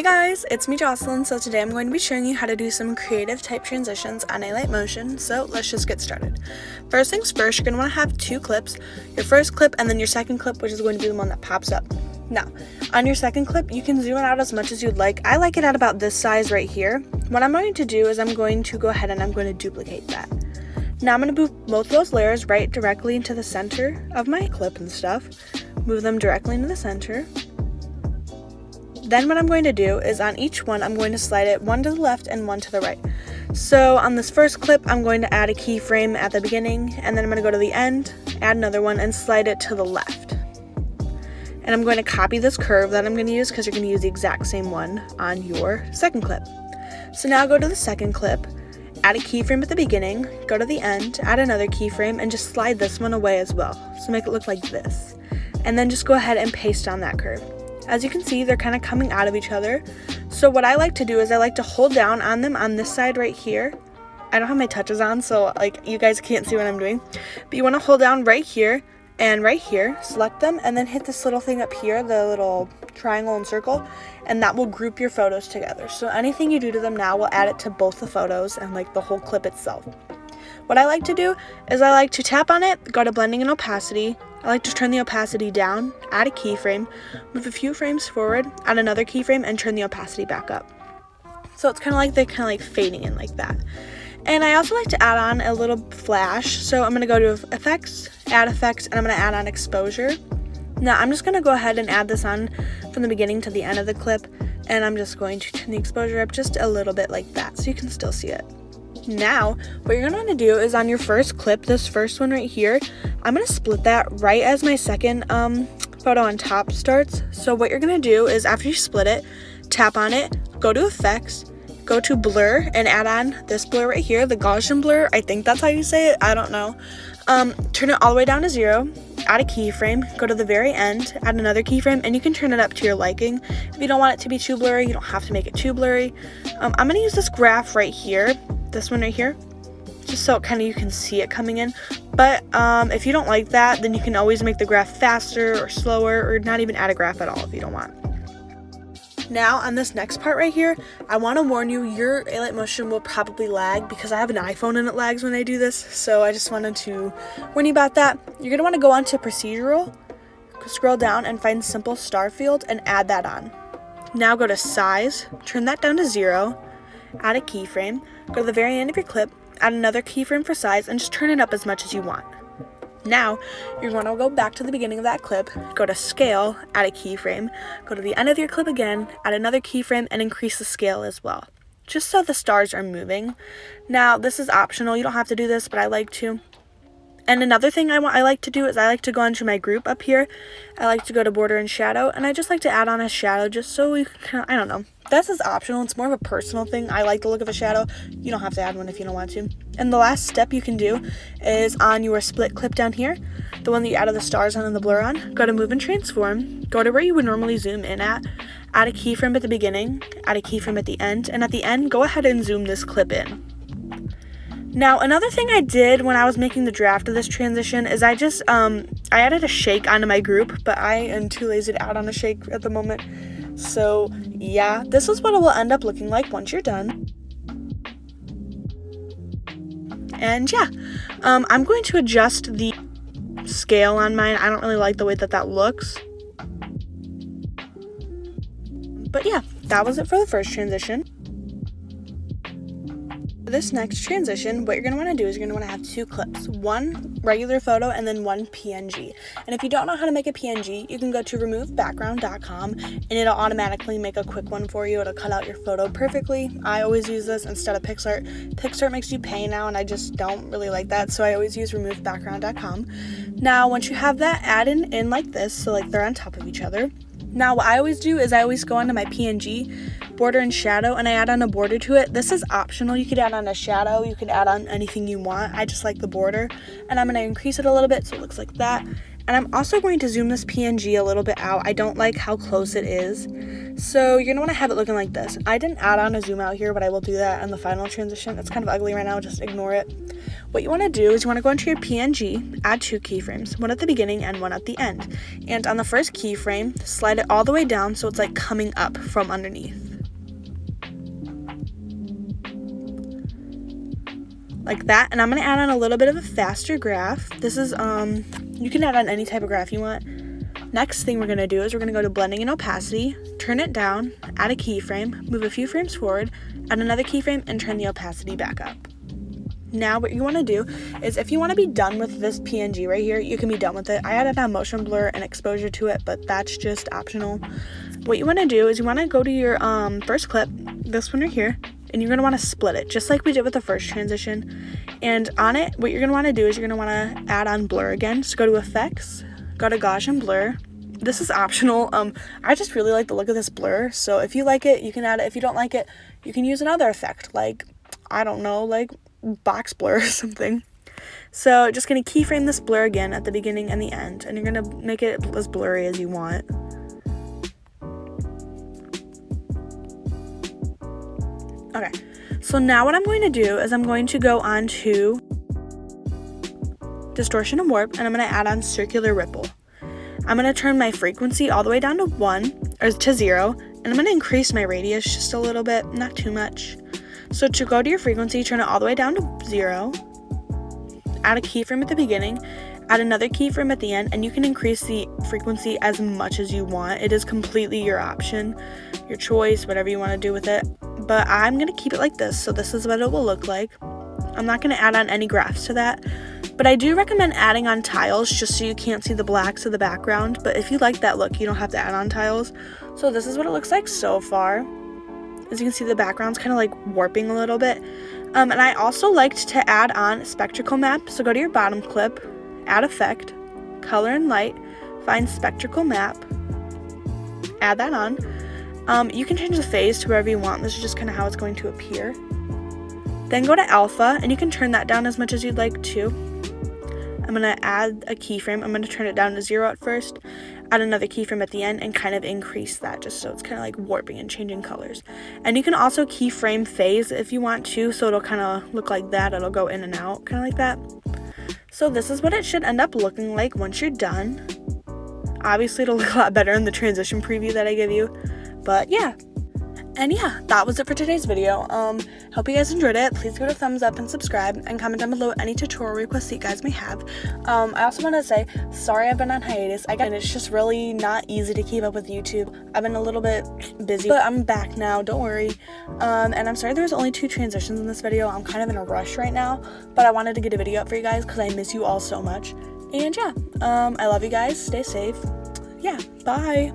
Hey guys, it's me Jocelyn. So today I'm going to be showing you how to do some creative type transitions on alight motion. So let's just get started. First things first, you're going to want to have two clips, your first clip and then your second clip, which is going to be the one that pops up. Now, on your second clip, you can zoom it out as much as you'd like. I like it at about this size right here. What I'm going to do is I'm going to go ahead and I'm going to duplicate that. Now I'm going to move both of those layers right directly into the center of my clip and stuff. Move them directly into the center. Then what I'm going to do is on each one, I'm going to slide it one to the left and one to the right. So on this first clip, I'm going to add a keyframe at the beginning, and then I'm going to go to the end, add another one, and slide it to the left. And I'm going to copy this curve that I'm going to use because you're going to use the exact same one on your second clip. So now go to the second clip, add a keyframe at the beginning, go to the end, add another keyframe, and just slide this one away as well. So make it look like this. And then just go ahead and paste on that curve. As you can see, they're kind of coming out of each other. So what I like to do is I like to hold down on them on this side right here. I don't have my touches on, so like you guys can't see what I'm doing. But you want to hold down right here and right here, select them, and then hit this little thing up here, the little triangle and circle, and that will group your photos together. So anything you do to them now will add it to both the photos and like the whole clip itself. What I like to do is I like to tap on it, go to blending and opacity. I like to turn the opacity down, add a keyframe, move a few frames forward, add another keyframe, and turn the opacity back up. So it's kind of like they're kind of like fading in like that. And I also like to add on a little flash. So I'm going to go to effects, add effects, and I'm going to add on exposure. Now I'm just going to go ahead and add this on from the beginning to the end of the clip. And I'm just going to turn the exposure up just a little bit like that so you can still see it. Now, what you're going to want to do is on your first clip, this first one right here, I'm going to split that right as my second photo on top starts. So what you're going to do is after you split it, tap on it, go to effects, go to blur, and add on this blur right here, the Gaussian blur. I think that's how you say it. I don't know. Turn it all the way down to 0, add a keyframe, go to the very end, add another keyframe, and you can turn it up to your liking. If you don't want it to be too blurry, you don't have to make it too blurry. I'm going to use this graph right here, this one right here, just so kind of you can see it coming in. But if you don't like that, then you can always make the graph faster or slower, or not even add a graph at all if you don't want. Now on this next part right here, I want to warn you, your alight motion will probably lag because I have an iPhone and it lags when I do this. So I just wanted to warn you about that. You're going to want to go on to procedural, scroll down and find simple star field and add that on. Now go to size, turn that down to 0, add a keyframe, go to the very end of your clip, add another keyframe for size, and just turn it up as much as you want. Now, you're going to go back to the beginning of that clip, go to scale, add a keyframe, go to the end of your clip again, add another keyframe, and increase the scale as well, just so the stars are moving. Now, this is optional. You don't have to do this, but I like to. And another thing I like to do is I like to go into my group up here. I like to go to border and shadow, and I just like to add on a shadow just so we can, I don't know. This is optional. It's more of a personal thing. I like the look of a shadow. You don't have to add one if you don't want to. And the last step you can do is on your split clip down here, the one that you added the stars on and the blur on, go to move and transform, go to where you would normally zoom in at, add a keyframe at the beginning, add a keyframe at the end, and at the end, go ahead and zoom this clip in. Now, another thing I did when I was making the draft of this transition is I just, I added a shake onto my group, but I am too lazy to add on a shake at the moment. So, yeah, this is what it will end up looking like once you're done. And yeah, I'm going to adjust the scale on mine. I don't really like the way that that looks. But yeah, that was it for the first transition. This next transition, what you're going to want to do is you're going to want to have two clips, one regular photo and then one PNG. And if you don't know how to make a PNG, you can go to removebackground.com and it'll automatically make a quick one for you. It'll cut out your photo perfectly. I always use this instead of PixArt. PixArt makes you pay now and I just don't really like that, so I always use removebackground.com. Now once you have that, add in like this, so like they're on top of each other. Now what I always do is I always go onto my PNG, border and shadow, and I add on a border to it. This is optional. You could add on a shadow, you could add on anything you want. I just like the border, and I'm going to increase it a little bit so it looks like that. And I'm also going to zoom this PNG a little bit out. I don't like how close it is, so you're going to want to have it looking like this. I didn't add on a zoom out here, but I will do that in the final transition. It's kind of ugly right now, just ignore it. What you want to do is you want to go into your PNG, add two keyframes, one at the beginning and one at the end. And on the first keyframe, slide it all the way down so it's like coming up from underneath. like that. And I'm going to add on a little bit of a faster graph. This is, you can add on any type of graph you want. Next thing we're going to do is we're going to go to blending and opacity, turn it down, add a keyframe, move a few frames forward, add another keyframe, and turn the opacity back up. Now what you want to do is, if you want to be done with this PNG right here, you can be done with it. I added on motion blur and exposure to it, but that's just optional. What you want to do is you want to go to your first clip, this one right here, and you're going to want to split it, just like we did with the first transition. And on it, what you're going to want to do is you're going to want to add on blur again. So go to effects, go to Gaussian blur. This is optional. I just really like the look of this blur, so if you like it, you can add it. If you don't like it, you can use another effect, like, I don't know, like box blur or something. So just going to keyframe this blur again at the beginning and the end, and you're going to make it as blurry as you want. Okay, so now what I'm going to do is I'm going to go on to distortion and warp, and I'm going to add on circular ripple. I'm going to turn my frequency all the way down to 1, or to 0, and I'm going to increase my radius just a little bit, not too much. So to go to your frequency, turn it all the way down to 0, add a keyframe at the beginning, add another keyframe at the end, and you can increase the frequency as much as you want. It is completely your option, your choice, whatever you want to do with it. But I'm going to keep it like this, so this is what it will look like. I'm not going to add on any graphs to that, but I do recommend adding on tiles just so you can't see the blacks of the background. But if you like that look, you don't have to add on tiles. So this is what it looks like so far. As you can see, the background's kind of like warping a little bit. And I also liked to add on spectral map. So go to your bottom clip, add effect, color and light, find spectral map, add that on. You can change the phase to wherever you want. This is just kind of how it's going to appear. Then go to alpha, and you can turn that down as much as you'd like to. I'm going to add a keyframe. I'm going to turn it down to 0 at first, add another keyframe at the end, and kind of increase that just so it's kind of like warping and changing colors. And you can also keyframe phase if you want to, so it'll kind of look like that. It'll go in and out, kind of like that. So this is what it should end up looking like once you're done. Obviously, it'll look a lot better in the transition preview that I give you. But yeah. And yeah, that was it for today's video. Hope you guys enjoyed it. Please give it a thumbs up and subscribe, and comment down below any tutorial requests that you guys may have. I also want to say, sorry I've been on hiatus. And it's just really not easy to keep up with YouTube. I've been a little bit busy, but I'm back now, don't worry. And I'm sorry there was only 2 transitions in this video. I'm kind of in a rush right now, but I wanted to get a video up for you guys because I miss you all so much. And yeah, I love you guys. Stay safe. Yeah, bye.